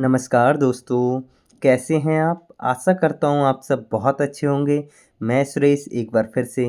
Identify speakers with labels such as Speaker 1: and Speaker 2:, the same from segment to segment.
Speaker 1: नमस्कार दोस्तों, कैसे हैं आप? आशा करता हूँ आप सब बहुत अच्छे होंगे। मैं सुरेश एक बार फिर से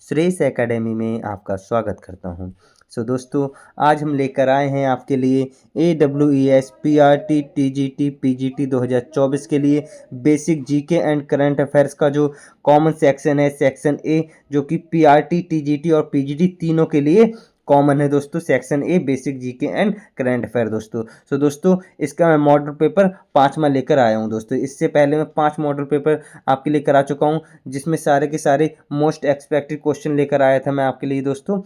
Speaker 1: सुरेश एकेडमी में आपका स्वागत करता हूँ। दोस्तों, आज हम लेकर आए हैं आपके लिए AWES PRT TGT PGT 2024 के लिए basic GK and current affairs का जो कॉमन सेक्शन है, सेक्शन ए, जो कि PRT TGT और PGT तीनों के लिए कॉमन है दोस्तों। Section A basic GK and current affair दोस्तों। दोस्तों, इसका मैं मॉडल पेपर 5वां लेकर आया हूं दोस्तों। इससे पहले मैं 5 मॉडल पेपर आपके लिए करा चुका हूं, जिसमें सारे के सारे मोस्ट एक्सपेक्टेड क्वेश्चन लेकर आया था मैं आपके लिए दोस्तों,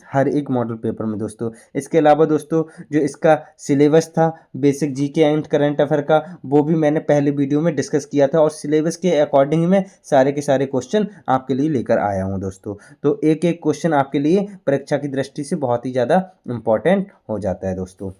Speaker 1: हर एक मॉडल पेपर में दोस्तों। इसके अलावा दोस्तों, जो इसका सिलेबस था basic GK and current affair का, वो भी मैंने पहले वीडियो में डिस्कस किया था और सिलेबस के अकॉर्डिंग ही मैं सारे के सारे क्वेश्चन आपके लिए लेकर आया हूं दोस्तों। तो एक एक क्वेश्चन आपके लिए परीक्षा की दृष्टि से बहुत ही ज़्यादा इम्पॉर्टेंट हो जाता है दोस्तों।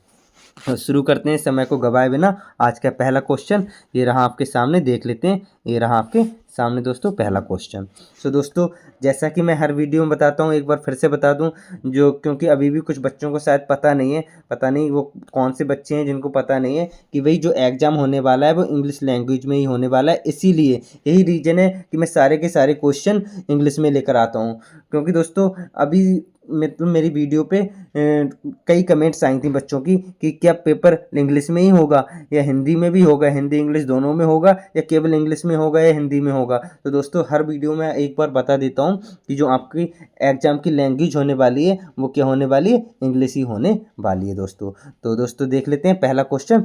Speaker 1: शुरू करते हैं समय को गवाए बिना। आज का पहला क्वेश्चन ये रहा आपके सामने, देख लेते हैं। ये रहा आपके सामने दोस्तों पहला क्वेश्चन। दोस्तों, जैसा कि मैं हर वीडियो में बताता हूँ, एक बार फिर से बता दूँ, जो क्योंकि अभी भी कुछ बच्चों को शायद पता नहीं है, पता नहीं वो कौन से बच्चे हैं जिनको पता नहीं है कि भाई जो एग्ज़ाम होने वाला है वो इंग्लिश लैंग्वेज में ही होने वाला है। इसीलिए यही रीज़न है कि मैं सारे के सारे क्वेश्चन इंग्लिश में लेकर आता हूँ, क्योंकि दोस्तों अभी मतलब मेरी वीडियो पे कई कमेंट्स आई थी बच्चों की कि क्या पेपर इंग्लिश में ही होगा या हिंदी में भी होगा, हिंदी इंग्लिश दोनों में होगा, या केवल इंग्लिश में होगा या हिंदी में होगा। तो दोस्तों, हर वीडियो में एक बार बता देता हूँ कि जो आपकी एग्जाम की लैंग्वेज होने वाली है वो क्या होने वाली है, इंग्लिश ही होने वाली है दोस्तों। तो दोस्तों देख लेते हैं पहला क्वेश्चन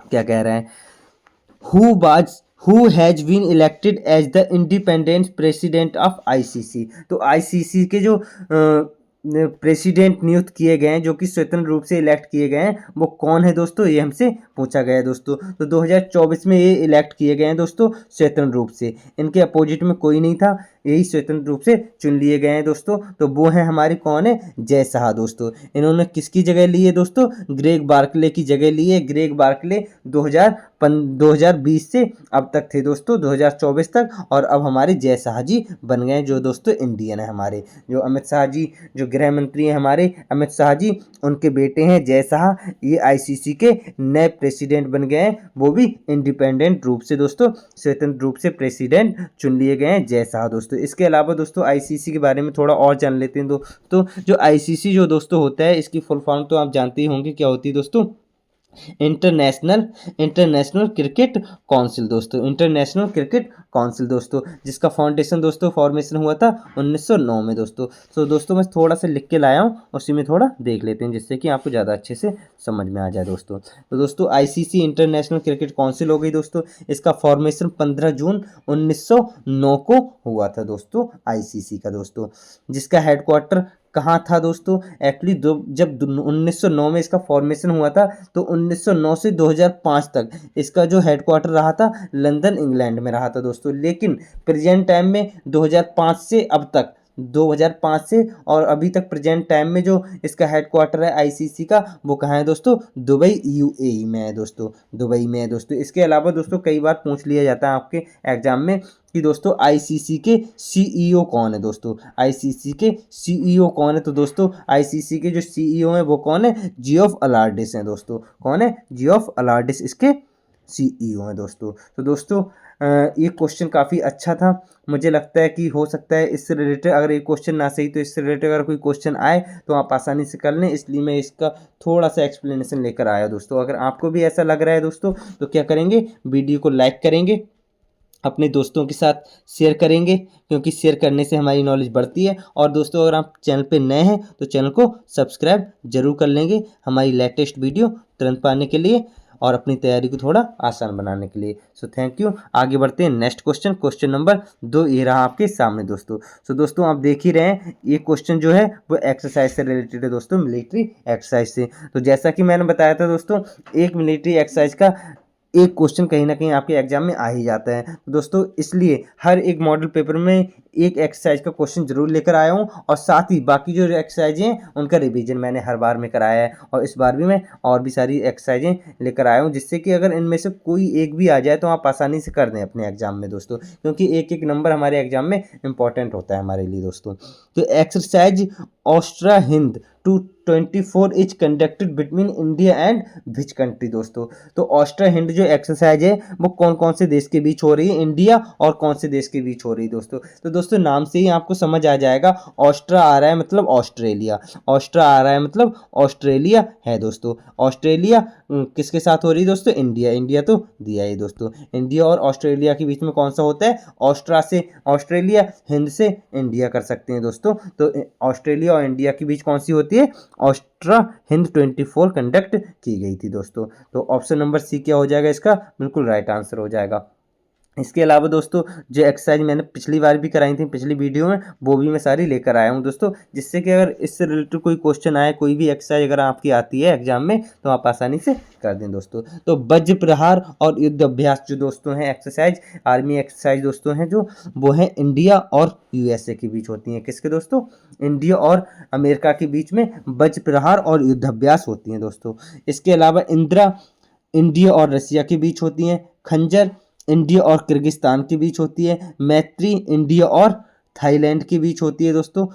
Speaker 1: क्या कह रहा है। Who has been elected as the independent president of ICC? तो ICC के जो प्रेसिडेंट नियुक्त किए गए हैं, जो कि स्वतंत्र रूप से इलेक्ट किए गए हैं, वो कौन है दोस्तों, ये हमसे पूछा गया है दोस्तों। तो 2024 में ये इलेक्ट किए गए हैं दोस्तों स्वतंत्र रूप से। इनके अपोजिट में कोई नहीं था, यही स्वतंत्र रूप से चुन लिए गए हैं दोस्तों। तो वो हैं हमारे कौन है, जय शाह दोस्तों। इन्होंने किसकी जगह ली है दोस्तों, ग्रेग बार्कले की जगह ली है। ग्रेग बार्कले 2020 से अब तक थे दोस्तों, 2024 तक, और अब हमारे जय शाह जी बन गए, जो दोस्तों इंडियन है हमारे। जो अमित शाह जी, जो गृह मंत्री हैं हमारे अमित शाह जी, उनके बेटे हैं जय शाह, ये आईसीसी के नए प्रेसिडेंट बन गए हैं, वो भी इंडिपेंडेंट रूप से दोस्तों, स्वतंत्र रूप से प्रेसिडेंट चुन लिए गए हैं जय शाह दोस्तों। इसके अलावा दोस्तों आईसीसी के बारे में थोड़ा और जान लेते हैं दोस्तों। जो आईसीसी जो दोस्तों होता है, इसकी फुल फॉर्म तो आप जानते ही होंगे क्या होती है दोस्तों, इंटरनेशनल क्रिकेट काउंसिल दोस्तों। इंटरनेशनल क्रिकेट काउंसिल दोस्तों, जिसका फाउंडेशन दोस्तों फॉर्मेशन हुआ था 1909 में दोस्तों। दोस्तों मैं थोड़ा सा लिख के लाया हूँ, उसी में थोड़ा देख लेते हैं, जिससे कि आपको ज़्यादा अच्छे से समझ में आ जाए दोस्तों। तो दोस्तों आईसीसी इंटरनेशनल क्रिकेट काउंसिल हो गई दोस्तों। इसका फॉर्मेशन 15 जून 1909 को हुआ था दोस्तों, आईसीसी का दोस्तों। जिसका हेडक्वार्टर कहाँ था दोस्तों, एक्चुअली जब 1909 में इसका फॉर्मेशन हुआ था, तो 1909 से 2005 तक इसका जो हेडक्वार्टर रहा था लंदन इंग्लैंड में रहा था दोस्तों। लेकिन प्रेजेंट टाइम में 2005 से अब तक, 2005 से और अभी तक प्रेजेंट टाइम में जो इसका हेडक्वार्टर है आईसीसी का, वो कहाँ है दोस्तों, दुबई यूएई में है दोस्तों, दुबई में है दोस्तों। इसके अलावा दोस्तों कई बार पूछ लिया जाता है आपके एग्जाम में कि दोस्तों आईसीसी के सीईओ कौन है दोस्तों, आईसीसी के सीईओ कौन है। तो दोस्तों आईसीसी के जो सीईओ हैं वो कौन है, जियोफ अलार्डिस हैं दोस्तों। कौन है, जियोफ अलार्डिस इसके सीईओ हैं दोस्तों। तो दोस्तों ये क्वेश्चन काफ़ी अच्छा था। मुझे लगता है कि हो सकता है इससे रिलेटेड, अगर ये क्वेश्चन ना सही तो इससे रिलेटेड अगर कोई क्वेश्चन आए तो आप आसानी से कर लें, इसलिए मैं इसका थोड़ा सा एक्सप्लेनेशन लेकर आया दोस्तों। अगर आपको भी ऐसा लग रहा है दोस्तों, तो क्या करेंगे, वीडियो को लाइक करेंगे, अपने दोस्तों के साथ शेयर करेंगे, क्योंकि शेयर करने से हमारी नॉलेज बढ़ती है। और दोस्तों अगर आप चैनल पे नए हैं तो चैनल को सब्सक्राइब जरूर कर लेंगे, हमारी लेटेस्ट वीडियो तुरंत पाने के लिए और अपनी तैयारी को थोड़ा आसान बनाने के लिए। Thank you. आगे बढ़ते हैं नेक्स्ट क्वेश्चन, क्वेश्चन नंबर 2 ये रहा आपके सामने दोस्तों। दोस्तों आप देख ही रहे हैं, ये क्वेश्चन जो है वो एक्सरसाइज से रिलेटेड है दोस्तों, मिलिट्री एक्सरसाइज से। तो जैसा कि मैंने बताया था दोस्तों, एक मिलिट्री एक्सरसाइज का एक क्वेश्चन कहीं ना कहीं आपके एग्जाम में आ ही जाता है दोस्तों। इसलिए हर एक मॉडल पेपर में एक एक्सरसाइज का क्वेश्चन जरूर लेकर आया हूँ, और साथ ही बाकी जो एक्सरसाइजें हैं उनका रिवीजन मैंने हर बार में कराया है, और इस बार भी मैं और भी सारी एक्सरसाइजें लेकर आया हूँ, जिससे कि अगर इनमें से कोई एक भी आ जाए तो आप आसानी से कर दें अपने एग्जाम में दोस्तों, क्योंकि एक एक नंबर हमारे एग्जाम में इंपॉर्टेंट होता है हमारे लिए दोस्तों। तो exercise Austra Hind 224 is conducted between India and which country दोस्तों। तो ऑस्ट्रा हिंद जो एक्सरसाइज है वो कौन कौन से देश के बीच हो रही है, इंडिया और कौन से देश के बीच हो रही है दोस्तों। तो दोस्तों नाम से ही आपको समझ आ जाएगा, ऑस्ट्रा आ रहा है मतलब ऑस्ट्रेलिया, ऑस्ट्रा आ रहा है मतलब ऑस्ट्रेलिया है दोस्तों। ऑस्ट्रेलिया किसके साथ हो रही है दोस्तों, इंडिया, इंडिया तो दिया है दोस्तों। इंडिया और ऑस्ट्रेलिया के बीच में कौन सा होता है, ऑस्ट्रा से ऑस्ट्रेलिया, हिंद से इंडिया कर सकते हैं दोस्तों। तो ऑस्ट्रेलिया और इंडिया के बीच कौन सी होती है, ऑस्ट्रा हिंद 24 कंडक्ट की गई थी दोस्तों। तो ऑप्शन नंबर सी क्या हो जाएगा, इसका बिल्कुल राइट आंसर हो जाएगा। इसके अलावा दोस्तों जो एक्सरसाइज मैंने पिछली बार भी कराई थी पिछली वीडियो में, वो भी मैं सारी लेकर आया हूँ दोस्तों, जिससे कि अगर इससे रिलेटेड कोई क्वेश्चन आए, कोई भी एक्सरसाइज अगर आपकी आती है एग्जाम में, तो आप आसानी से कर दें दोस्तों। तो वज्र प्रहार और युद्ध अभ्यास जो दोस्तों हैं एक्सरसाइज, आर्मी एक्सरसाइज दोस्तों हैं जो, वो है इंडिया और यूएसए के बीच होती हैं। किसके दोस्तों, इंडिया और अमेरिका के बीच में वज्र प्रहार और युद्ध अभ्यास होती हैं दोस्तों। इसके अलावा इंदिरा इंडिया और रसिया के बीच होती हैं। खंजर इंडिया और किर्गिस्तान के बीच होती है। मैत्री इंडिया और थाईलैंड के बीच होती है दोस्तों।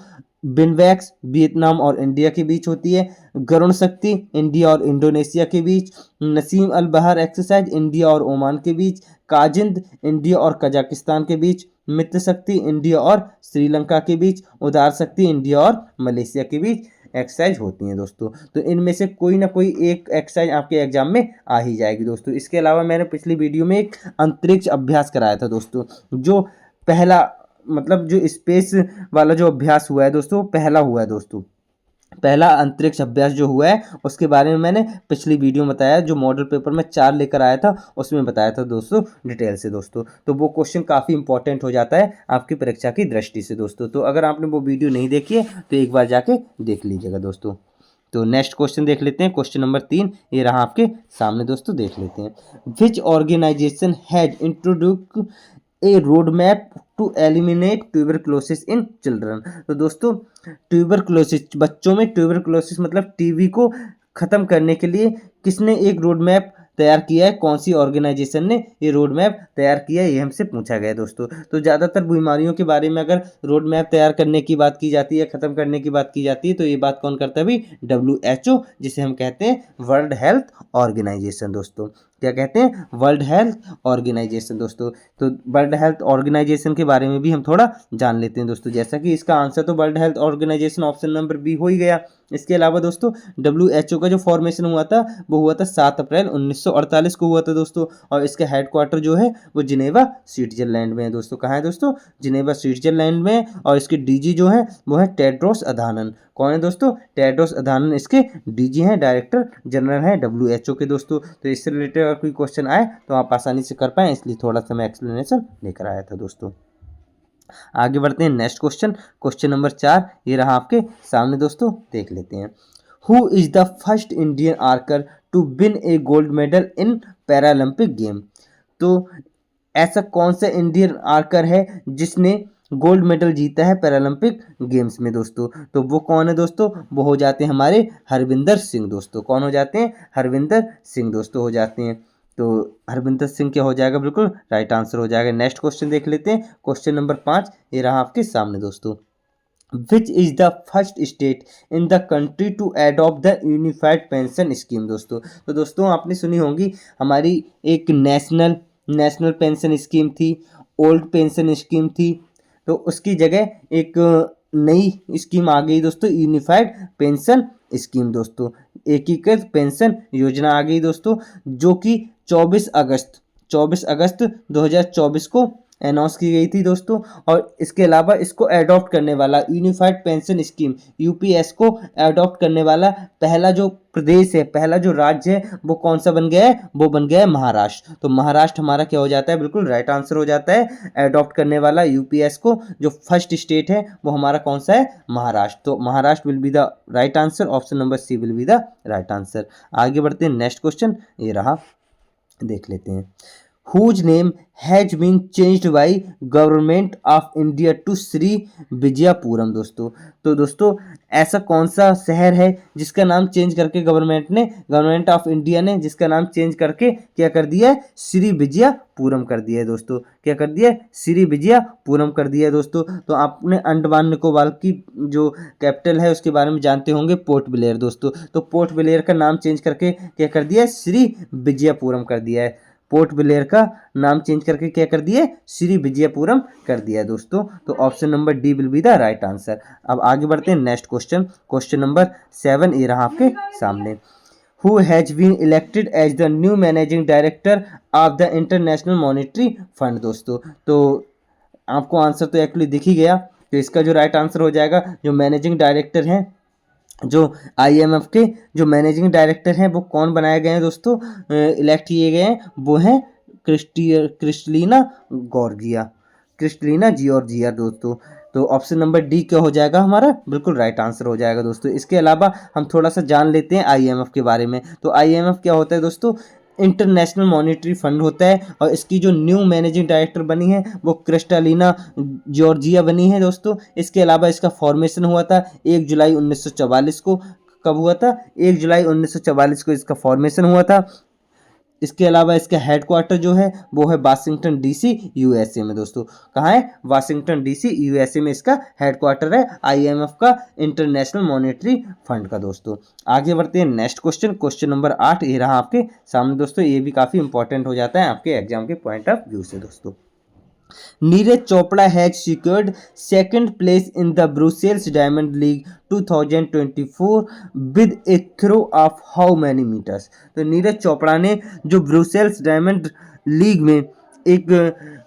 Speaker 1: बिनवैक्स वियतनाम और इंडिया के बीच होती है। गरुण शक्ति इंडिया और इंडोनेशिया के बीच। नसीम अल बहार एक्सरसाइज इंडिया और ओमान के बीच। काजिंद इंडिया और कजाकिस्तान के बीच। मित्र शक्ति इंडिया और श्रीलंका के बीच। उदार शक्ति इंडिया और मलेशिया के बीच एक्सरसाइज होती हैं दोस्तों। तो इनमें से कोई ना कोई एक एक्सरसाइज आपके एग्जाम में आ ही जाएगी दोस्तों। इसके अलावा मैंने पिछली वीडियो में एक अंतरिक्ष अभ्यास कराया था दोस्तों, जो पहला मतलब जो स्पेस वाला जो अभ्यास हुआ है दोस्तों, पहला हुआ है दोस्तों, पहला अंतरिक्ष अभ्यास जो हुआ है उसके बारे में मैंने पिछली वीडियो में बताया, जो मॉडल पेपर में 4 लेकर आया था उसमें बताया था दोस्तों डिटेल से दोस्तों। तो वो क्वेश्चन काफ़ी इंपॉर्टेंट हो जाता है आपकी परीक्षा की दृष्टि से दोस्तों। तो अगर आपने वो वीडियो नहीं देखी है तो एक बार जाके देख लीजिएगा दोस्तों। तो नेक्स्ट क्वेश्चन देख लेते हैं, क्वेश्चन नंबर 3 ये रहा आपके सामने दोस्तों, देख लेते हैं। Which organisation has introduce a road map to eliminate tuberculosis in children. तो दोस्तों ट्यूबरक्लोसिस, बच्चों में ट्यूबरक्लोसिस मतलब टीबी को ख़त्म करने के लिए किसने एक रोड मैप तैयार किया है, कौन सी ऑर्गेनाइजेशन ने ये रोड मैप तैयार किया है, ये हमसे पूछा गया है दोस्तों। तो ज़्यादातर बीमारियों के बारे में अगर रोड मैप तैयार करने की बात की जाती है, ख़त्म करने की बात की जाती है, तो ये बात कौन करता है भाई, WHO, जिसे हम कहते हैं वर्ल्ड हेल्थ ऑर्गेनाइजेशन दोस्तों। क्या कहते हैं, वर्ल्ड हेल्थ ऑर्गेनाइजेशन दोस्तों। तो वर्ल्ड हेल्थ ऑर्गेनाइजेशन के बारे में भी हम थोड़ा जान लेते हैं दोस्तों, जैसा कि इसका आंसर तो World Health Organization option number B हो ही गया। इसके अलावा दोस्तों WHO का जो फॉर्मेशन हुआ था वो हुआ था 7 अप्रैल 1948 को हुआ था दोस्तों, और इसका हेडक्वार्टर जो है वो जिनेवा स्विट्जरलैंड में है दोस्तों। कहाँ है दोस्तों, जिनेवा स्विट्जरलैंड में। और इसके डीजी जो है वो है टेड्रोस अधानन। कौन है दोस्तों, टेड्रोस अधानन इसके डीजी हैं, डायरेक्टर जनरल हैं WHO के दोस्तों। तो इससे रिलेटेड अगर कोई क्वेश्चन आए तो आप आसानी से कर पाएँ, इसलिए थोड़ा सा मैं एक्सप्लेनेशन लेकर आया था दोस्तों। आगे बढ़ते हैं नेक्स्ट क्वेश्चन, क्वेश्चन नंबर 4 ये रहा आपके सामने दोस्तों, देख लेते हैं। Who is the first Indian archer to win a gold medal in Paralympic game. तो ऐसा कौन सा इंडियन आर्कर है जिसने गोल्ड मेडल जीता है पैरालंपिक गेम्स में दोस्तों। तो वो कौन है दोस्तों, वो हो जाते हैं हमारे हरविंदर सिंह दोस्तों। कौन हो जाते हैं, हरविंदर सिंह दोस्तों हो जाते हैं। तो हरविंदर सिंह क्या हो जाएगा, बिल्कुल राइट आंसर हो जाएगा। नेक्स्ट क्वेश्चन देख लेते हैं, क्वेश्चन नंबर 5 ये रहा आपके सामने दोस्तों। Which is the first state in the country to adopt the unified pension scheme दोस्तों। तो दोस्तों आपने सुनी होंगी हमारी एक नेशनल पेंशन स्कीम थी, ओल्ड पेंशन स्कीम थी, तो उसकी जगह एक नई स्कीम आ गई दोस्तों, यूनिफाइड पेंशन स्कीम दोस्तों, एकीकृत पेंशन योजना आ गई दोस्तों, जो कि 24 अगस्त 2024 को अनाउंस की गई थी दोस्तों। और इसके अलावा इसको एडॉप्ट करने वाला, यूनिफाइड पेंशन स्कीम यूपीएस को एडॉप्ट करने वाला पहला जो प्रदेश है, पहला जो राज्य है, वो कौन सा बन गया है, वो बन गया है महाराष्ट्र। तो महाराष्ट्र हमारा क्या हो जाता है, बिल्कुल राइट आंसर हो जाता है। एडॉप्ट करने वाला यूपीएस को जो फर्स्ट स्टेट है वो हमारा कौन सा है, महाराष्ट्र। तो Maharashtra will be the right answer, option number C will be the right answer. आगे बढ़ते हैं नेक्स्ट क्वेश्चन ये रहा, देख लेते हैं। whose name has been changed by government of India to Shri Vijayapuram दोस्तों। तो दोस्तों ऐसा कौन सा शहर है जिसका नाम चेंज करके गवर्नमेंट ऑफ इंडिया ने जिसका नाम चेंज करके क्या कर दिया है, श्री विजयपुरम कर दिया है दोस्तों। क्या कर दिया है, श्री विजयपुरम कर दिया है दोस्तों। तो आपने अंडमान निकोबार की जो कैपिटल है उसके बारे में जानते होंगे, पोर्ट ब्लेयर दोस्तों। तो पोर्ट ब्लेयर का नाम चेंज करके क्या कर दिया है, श्री विजयपुरम कर दिया है। पोर्ट ब्लेयर का नाम चेंज करके क्या कर दिया, श्री विजयपुरम कर दिया है दोस्तों। तो option number D will be the right answer. अब आगे बढ़ते हैं नेक्स्ट क्वेश्चन नंबर 7 ये रहा आपके सामने। Who has been elected as the new managing director of the International Monetary Fund दोस्तों। तो आपको आंसर तो एक्चुअली दिख ही गया। तो इसका जो राइट आंसर हो जाएगा, जो मैनेजिंग डायरेक्टर हैं, जो IMF के जो मैनेजिंग डायरेक्टर हैं वो कौन बनाए गए हैं दोस्तों, इलेक्ट किए गए हैं, वो हैं क्रिस्टलिना जियोर्जिया दोस्तों। तो ऑप्शन नंबर डी क्या हो जाएगा हमारा, बिल्कुल राइट आंसर हो जाएगा दोस्तों। इसके अलावा हम थोड़ा सा जान लेते हैं IMF के बारे में। तो IMF क्या होता है दोस्तों, इंटरनेशनल मॉनेटरी फंड होता है, और इसकी जो न्यू मैनेजिंग डायरेक्टर बनी है वो क्रिस्टलिना जॉर्जिया बनी है दोस्तों। इसके अलावा इसका फॉर्मेशन हुआ था 1 जुलाई 1944 को। कब हुआ था, 1 जुलाई 1944 को इसका फॉर्मेशन हुआ था। इसके अलावा इसका हेडक्वार्टर जो है वो है वाशिंगटन DC USA में दोस्तों। कहाँ है, वाशिंगटन DC USA में इसका हेडक्वार्टर है IMF का, इंटरनेशनल मॉनेटरी फंड का दोस्तों। आगे बढ़ते हैं नेक्स्ट क्वेश्चन नंबर 8 ये रहा आपके सामने दोस्तों। ये भी काफ़ी इंपॉर्टेंट हो जाता है आपके एग्जाम के पॉइंट ऑफ व्यू से दोस्तों। Neeraj Chopra has secured second place in the Brussels Diamond League 2024 with a throw of how many metres. तो नीरज चोपड़ा ने जो ब्रुसेल्स डायमंड लीग में एक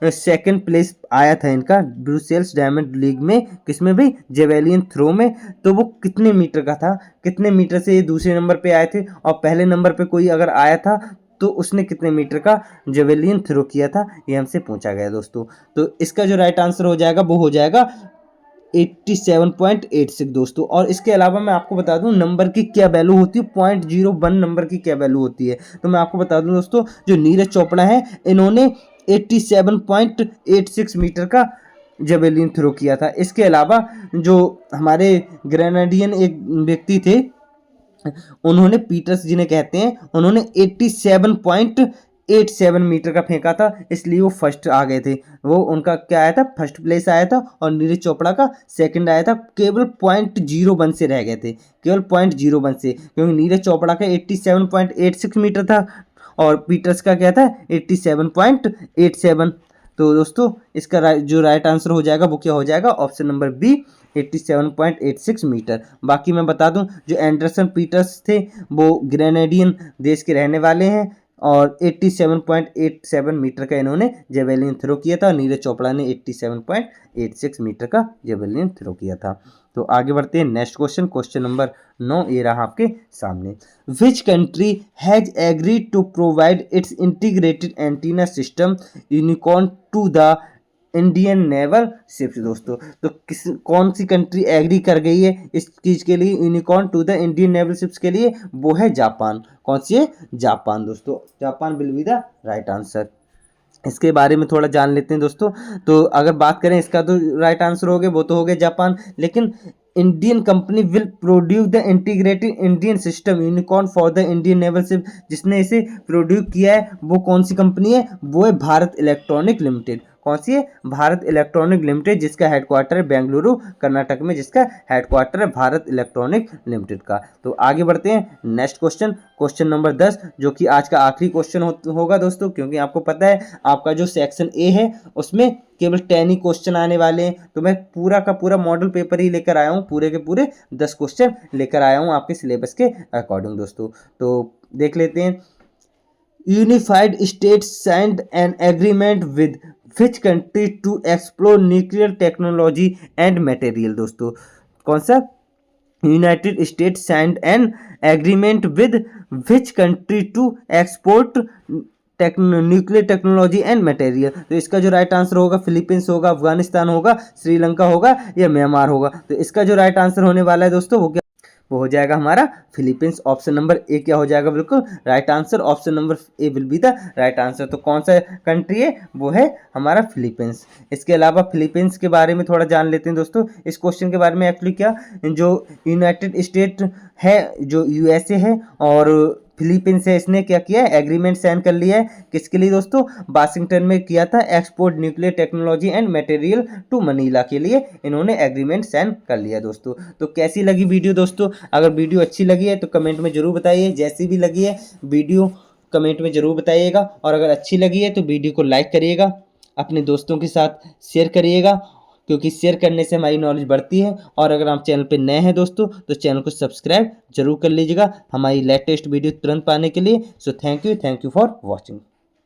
Speaker 1: सेकंड प्लेस आया था इनका, ब्रुसेल्स डायमंड लीग में, किसमें भी, जेवेलियन थ्रो में। तो वो कितने मीटर का था, कितने मीटर से ये दूसरे नंबर पे आए थे, और पहले नंबर पे कोई अगर आया था तो उसने कितने मीटर का जेवेलियन थ्रो किया था, ये हमसे पूछा गया दोस्तों। तो इसका जो राइट आंसर हो जाएगा वो हो जाएगा 87.86 दोस्तों। और इसके अलावा मैं आपको बता दूं नंबर की क्या वैल्यू होती है, 0.01 नंबर की क्या वैल्यू होती है। तो मैं आपको बता दूं दोस्तों, जो नीरज चोपड़ा है इन्होंने 87.86 मीटर का जेवेलिन थ्रो किया था। इसके अलावा जो हमारे ग्रेनेडियन एक व्यक्ति थे, उन्होंने पीटर्स जिन्हें कहते हैं, उन्होंने 87.87 मीटर का फेंका था, इसलिए वो फर्स्ट आ गए थे। वो उनका क्या आया था, फर्स्ट प्लेस आया था, और नीरज चोपड़ा का सेकंड आया था। केवल 0.01 से रह गए थे, केवल 0.01 से, क्योंकि नीरज चोपड़ा का 87.86 मीटर था और पीटर्स का क्या था, 87.87। तो दोस्तों इसका जो राइट आंसर हो जाएगा वो क्या हो जाएगा, ऑप्शन नंबर बी, 87.86 मीटर। बाकी मैं बता दूं, जो एंडरसन पीटर्स थे वो ग्रेनेडियन देश के रहने वाले हैं, और 87.87 मीटर का इन्होंने जेवेलिन थ्रो किया था। नीरज चोपड़ा ने 87.86 मीटर का जेवेलिन थ्रो किया था। तो आगे बढ़ते हैं नेक्स्ट क्वेश्चन नंबर 9 ये रहा आपके सामने। Which country has agreed to provide its integrated antenna system unicorn to the Indian naval ships दोस्तों। तो कौन सी कंट्री एग्री कर गई है इस चीज़ के लिए, unicorn to the Indian naval ships के लिए, वो है जापान। कौन सी है, जापान दोस्तों। Japan will be the right answer. इसके बारे में थोड़ा जान लेते हैं दोस्तों। तो अगर बात करें इसका, तो राइट आंसर हो गया, वो तो हो गया जापान, लेकिन Indian company will produce the integrated Indian system unicorn for the Indian naval ship, जिसने इसे प्रोड्यूस किया है वो कौन सी कंपनी है, वो है भारत इलेक्ट्रॉनिक लिमिटेड। कौन सी है, भारत इलेक्ट्रॉनिक लिमिटेड, जिसका हेडक्वार्टर है बेंगलुरु कर्नाटक में, जिसका हेडक्वार्टर है भारत इलेक्ट्रॉनिक लिमिटेड का। तो आगे बढ़ते हैं नेक्स्ट क्वेश्चन नंबर 10, जो कि आज का आखिरी क्वेश्चन होगा दोस्तों, क्योंकि आपको पता है आपका जो सेक्शन ए है उसमें केवल 10 ही क्वेश्चन आने वाले हैं। तो मैं पूरा का पूरा मॉडल पेपर ही लेकर आया हूँ, पूरे के पूरे 10 क्वेश्चन लेकर आया हूँ आपके सिलेबस के अकॉर्डिंग दोस्तों। तो देख लेते हैं। Unified states signed an agreement with which country to explore nuclear technology and material दोस्तों। कौन सा, United States signed an agreement with which country to export nuclear technology and material. तो इसका जो राइट आंसर होगा फिलीपींस होगा, अफगानिस्तान होगा, श्रीलंका होगा, या म्यांमार होगा। तो इसका जो राइट आंसर होने वाला है दोस्तों वो क्या, वो हो जाएगा हमारा फिलीपींस। ऑप्शन नंबर ए क्या हो जाएगा, बिल्कुल right answer, option number A will be the right answer. तो कौन सा कंट्री है, वो है हमारा फिलीपींस। इसके अलावा फिलीपींस के बारे में थोड़ा जान लेते हैं दोस्तों। इस क्वेश्चन के बारे में एक्चुअली क्या, जो यूनाइटेड स्टेट है, जो यूएसए है और फिलीपींस से इसने क्या किया है, एग्रीमेंट साइन कर लिया है। किसके लिए दोस्तों, वाशिंगटन में किया था, export nuclear technology and material to Manila के लिए इन्होंने एग्रीमेंट साइन कर लिया दोस्तों। तो कैसी लगी वीडियो दोस्तों, अगर वीडियो अच्छी लगी है तो कमेंट में जरूर बताइए, जैसी भी लगी है वीडियो कमेंट में जरूर बताइएगा। और अगर अच्छी लगी है तो वीडियो को लाइक करिएगा, अपने दोस्तों के साथ शेयर करिएगा, क्योंकि शेयर करने से हमारी नॉलेज बढ़ती है। और अगर आप चैनल पे नए हैं दोस्तों तो चैनल को सब्सक्राइब जरूर कर लीजिएगा हमारी लेटेस्ट वीडियो तुरंत पाने के लिए। So thank you for watching.